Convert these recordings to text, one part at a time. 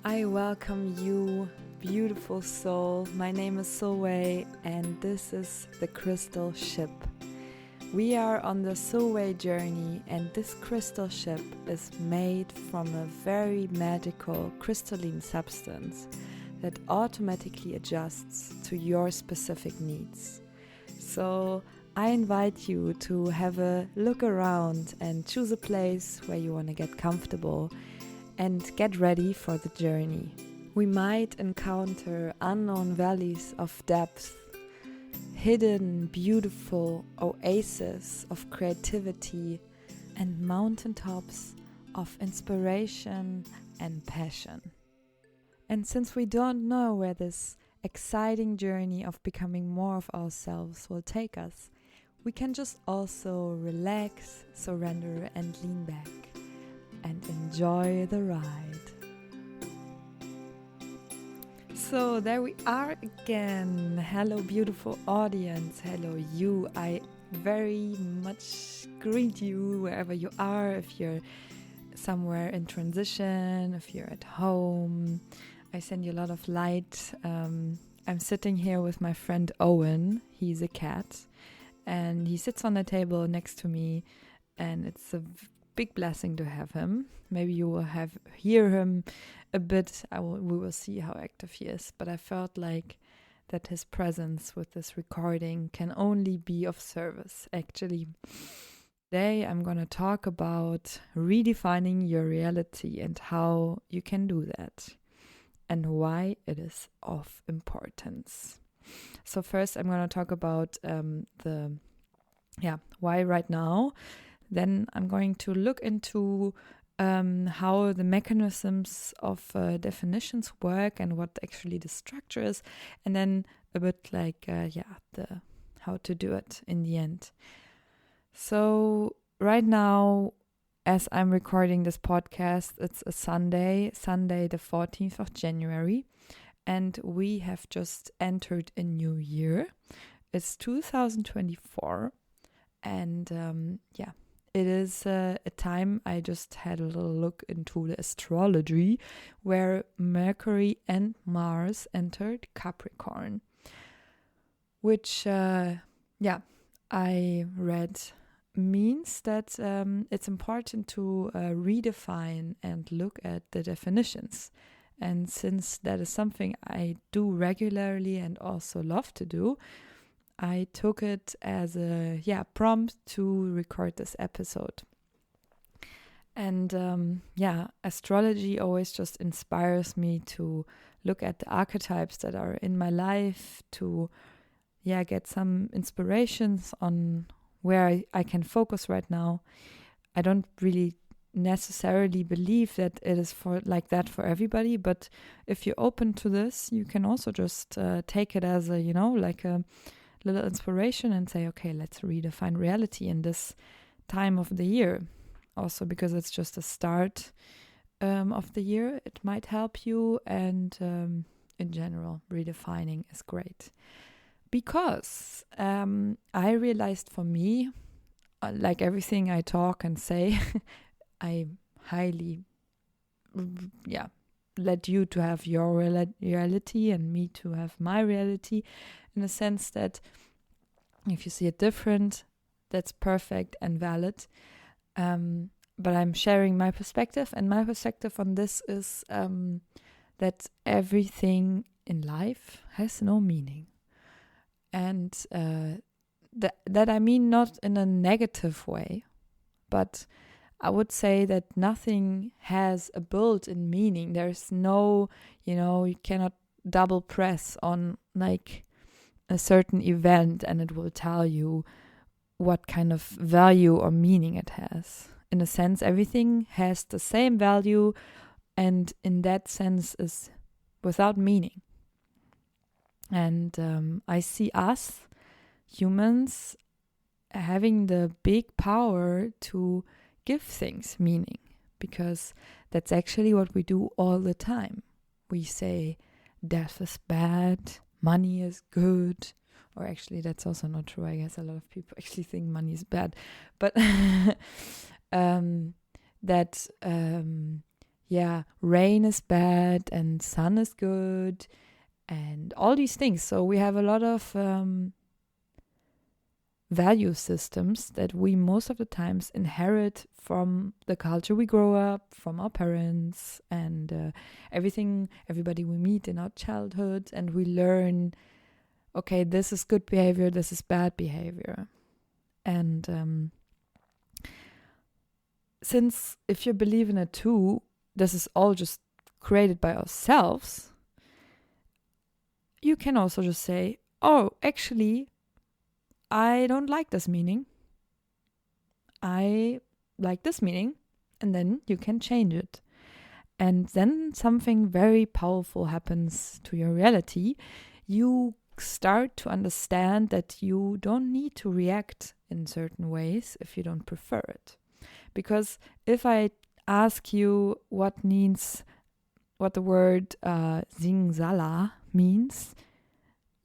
I welcome you, beautiful soul. My name is Soulway and this is the crystal ship. We are on the Soulway journey, and this crystal ship is made from a very magical crystalline substance that automatically adjusts to your specific needs. So I invite you to have a look around and choose a place where you want to get comfortable and get ready for the journey. We might encounter unknown valleys of depth, hidden beautiful oases of creativity, and mountaintops of inspiration and passion. And since we don't know where this exciting journey of becoming more of ourselves will take us, we can just also relax, surrender, and lean back and enjoy the ride. So there we are again. Hello, beautiful audience. Hello, you. I very much greet you wherever you are. If you're somewhere in transition, if you're at home, I send you a lot of light. I'm sitting here with my friend Owen. He's a cat, and he sits on the table next to me, and it's a big blessing to have him. Maybe you will hear him a bit. We will see how active he is, but I felt like that his presence with this recording can only be of service. Actually, today I'm going to talk about redefining your reality and how you can do that and why it is of importance. So first I'm going to talk about why right now. Then I'm going to look into how the mechanisms of definitions work and what actually the structure is, and then a bit like the how to do it in the end. So right now, as I'm recording this podcast, it's a Sunday the 14th of January, and we have just entered a new year. It's 2024, and it is a time. I just had a little look into the astrology where Mercury and Mars entered Capricorn, which, I read means that it's important to redefine and look at the definitions. And since that is something I do regularly and also love to do, I took it as a prompt to record this episode. And astrology always just inspires me to look at the archetypes that are in my life, to get some inspirations on where I can focus right now. I don't really necessarily believe that it is for everybody, but if you're open to this, you can also just take it as a little inspiration and say, okay, let's redefine reality in this time of the year. Also because it's just a start of the year, it might help you, and in general, redefining is great. Because I realized for me, like everything I talk and say, I highly let you to have your reality and me to have my reality, in the sense that if you see it different, that's perfect and valid. But I'm sharing my perspective, and my perspective on this is that everything in life has no meaning. And that I mean not in a negative way, but I would say that nothing has a built-in meaning. There's no, you cannot double press on like a certain event and it will tell you what kind of value or meaning it has. In a sense, everything has the same value, and in that sense is without meaning. And I see us humans having the big power to give things meaning, because that's actually what we do all the time. We say death is bad, money is good, or actually that's also not true. I guess a lot of people actually think money is bad, but rain is bad and sun is good and all these things. So we have a lot of value systems that we most of the times inherit from the culture we grow up, from our parents, and everybody we meet in our childhood, and we learn, okay, this is good behavior, this is bad behavior. And since if you believe in it too, this is all just created by ourselves, you can also just say, oh, actually, I don't like this meaning. I like this meaning. And then you can change it. And then something very powerful happens to your reality. You start to understand that you don't need to react in certain ways if you don't prefer it. Because if I ask you what the word Singsala means,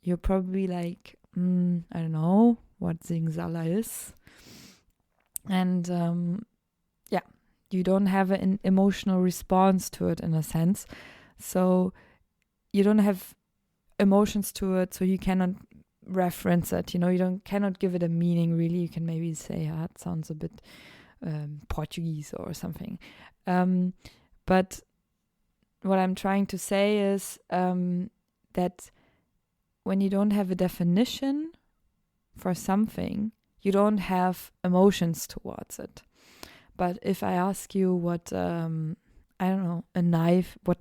you're probably like, I don't know what Singsala is. And you don't have an emotional response to it in a sense. So you don't have emotions to it, so you cannot reference it. Cannot give it a meaning really. You can maybe say, it sounds a bit Portuguese or something. But what I'm trying to say is that when you don't have a definition for something, you don't have emotions towards it. But if I ask you what, what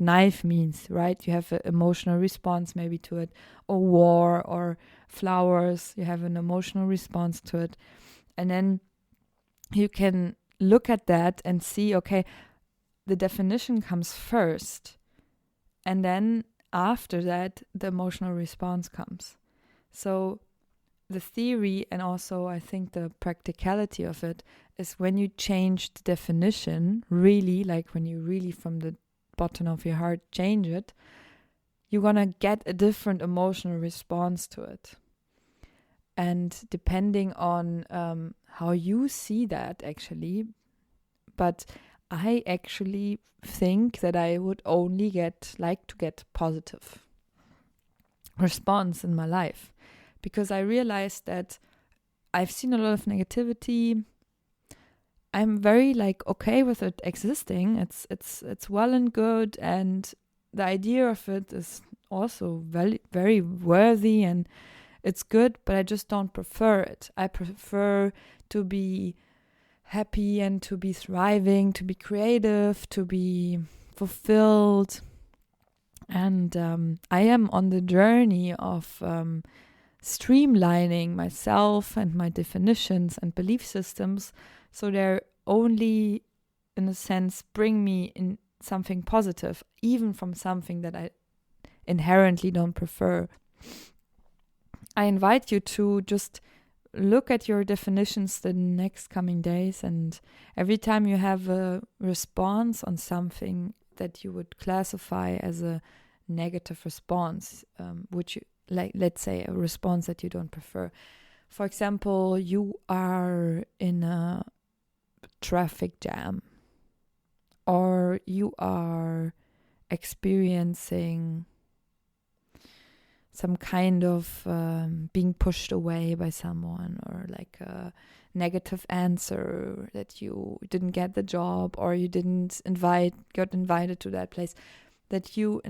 knife means, right? You have an emotional response maybe to it, or war or flowers, you have an emotional response to it. And then you can look at that and see, okay, the definition comes first. And then after that, the emotional response comes. So the theory and also I think the practicality of it is when you change the definition, really, like when you really from the bottom of your heart change it, you're gonna get a different emotional response to it. And depending on how you see that actually, but I actually think that I would only like to get positive response in my life, because I realized that I've seen a lot of negativity. I'm very okay with it existing. It's well and good, and the idea of it is also very, very worthy and it's good, but I just don't prefer it. I prefer to be happy and to be thriving, to be creative, to be fulfilled. And I am on the journey of streamlining myself and my definitions and belief systems, so they're only, in a sense, bring me in something positive, even from something that I inherently don't prefer. I invite you to just look at your definitions the next coming days, and every time you have a response on something that you would classify as a negative response, which you, let's say a response that you don't prefer. For example, you are in a traffic jam, or you are experiencing some kind of being pushed away by someone, or a negative answer that you didn't get the job, or you got invited to that place, that you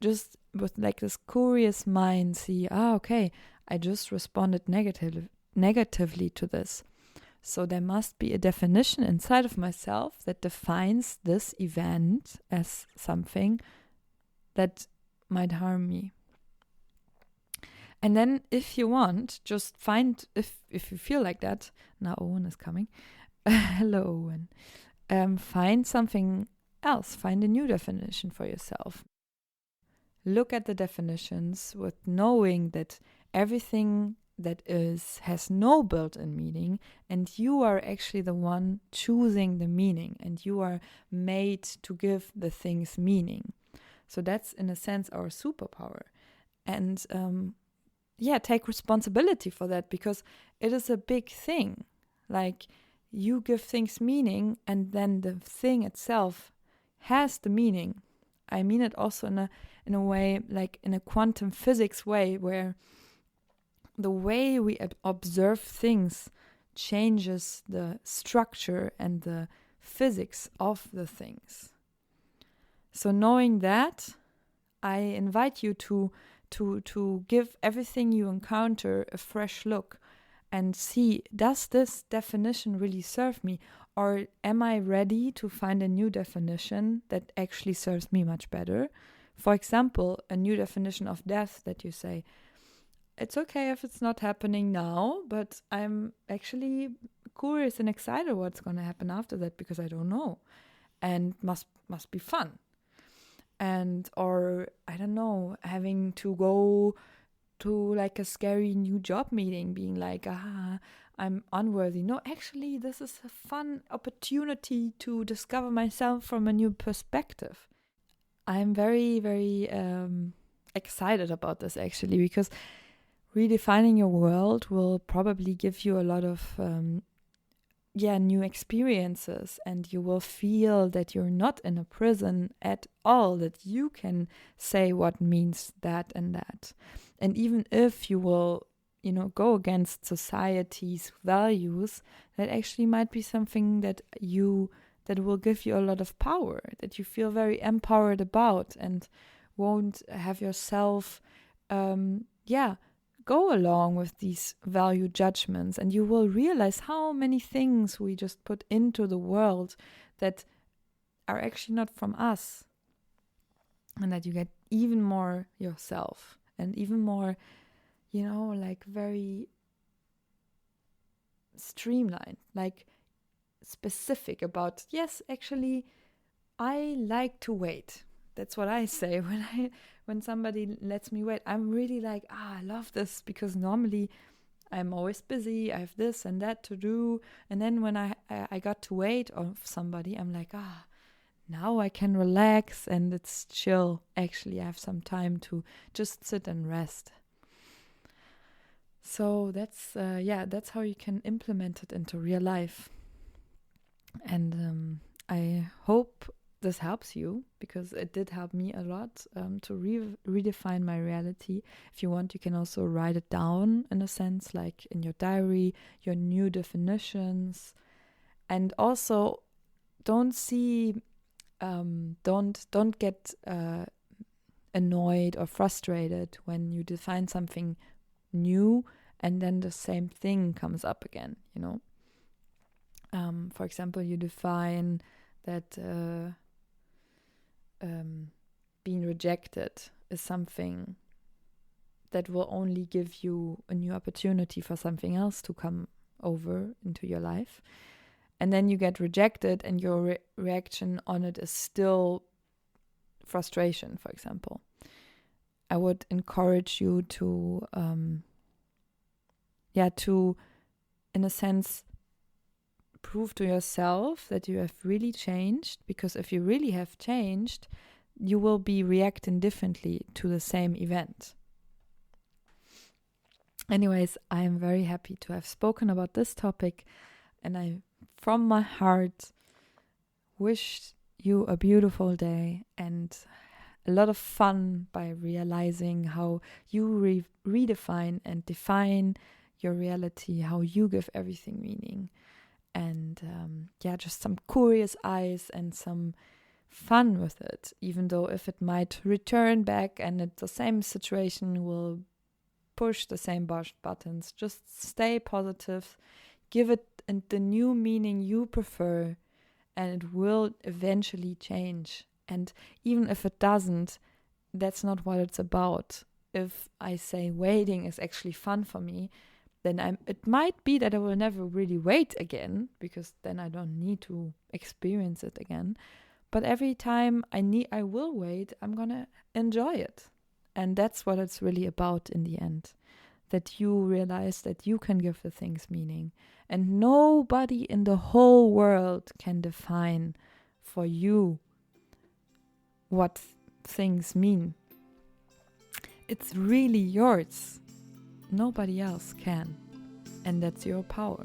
just with this curious mind see, okay, I just responded negatively to this. So there must be a definition inside of myself that defines this event as something that might harm me. And then if you want, just find, if you feel like that, now Owen is coming. Hello, Owen. Find something else. Find a new definition for yourself. Look at the definitions with knowing that everything that has no built-in meaning, and you are actually the one choosing the meaning, and you are made to give the things meaning. So that's, in a sense, our superpower. And take responsibility for that, because it is a big thing. You give things meaning, and then the thing itself has the meaning. I mean it also in a way, like in a quantum physics way, where the way we observe things changes the structure and the physics of the things. So knowing that, I invite you to give everything you encounter a fresh look and see, does this definition really serve me? Or am I ready to find a new definition that actually serves me much better? For example, a new definition of death that you say, it's okay if it's not happening now, but I'm actually curious and excited what's going to happen after that because I don't know. And must be fun. And, or, I don't know, having to go to like a scary new job meeting, being like, I'm unworthy. No, actually, this is a fun opportunity to discover myself from a new perspective. I'm very, very excited about this actually, because redefining your world will probably give you a lot of new experiences, and you will feel that you're not in a prison at all, that you can say what means that and that. And even if you will, go against society's values, that actually might be something that will give you a lot of power, that you feel very empowered about, and won't have yourself go along with these value judgments, and you will realize how many things we just put into the world that are actually not from us, and that you get even more yourself and even more, like very streamlined, like specific about, yes, actually, I like to wait. That's what I say when somebody lets me wait. I'm really like, I love this, because normally I'm always busy. I have this and that to do. And then when I got to wait on somebody, I'm like, now I can relax and it's chill. Actually, I have some time to just sit and rest. So that's how you can implement it into real life. And I hope this helps you, because it did help me a lot to redefine my reality. If you want, you can also write it down, in a sense, like in your diary, your new definitions. And also, don't get annoyed or frustrated when you define something new and then the same thing comes up again, For example, you define that being rejected is something that will only give you a new opportunity for something else to come over into your life. And then you get rejected, and your reaction on it is still frustration, for example. I would encourage you to, in a sense, prove to yourself that you have really changed, because if you really have changed, you will be reacting differently to the same event. Anyways, I am very happy to have spoken about this topic, and I, from my heart, wish you a beautiful day and a lot of fun by realizing how you redefine and define your reality, how you give everything meaning. And just some curious eyes and some fun with it, even though if it might return back and it's the same situation, will push the same buttons. Just stay positive, give it the new meaning you prefer, and it will eventually change. And even if it doesn't, that's not what it's about. If I say waiting is actually fun for me, then it might be that I will never really wait again, because then I don't need to experience it again. But every time I will wait, I'm gonna enjoy it. And that's what it's really about in the end. That you realize that you can give the things meaning. And nobody in the whole world can define for you what things mean. It's really yours. Nobody else can. And that's your power.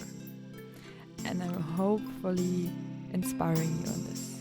And I'm hopefully inspiring you on this.